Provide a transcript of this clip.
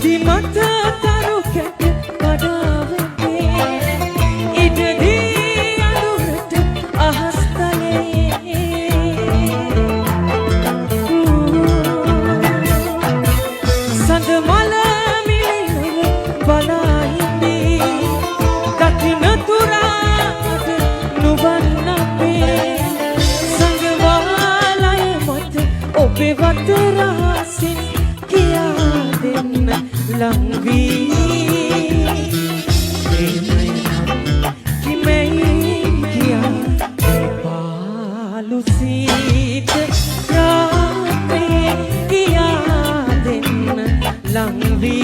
මත තරු කැට වඩාවෙන්නේ ඉඩදී අඳුරට අහස් තලයේ සඳ මල මිලිනව බලා ඉඳී දකින්න තුරාට නුවන් අපේ සංගවාලය මත ඔබේ වත රහසින් කියා දෙන්න ලං වී කිමෙයි කියා පාලු සීත රාත්‍රියේ කියා දෙන්න ලං වී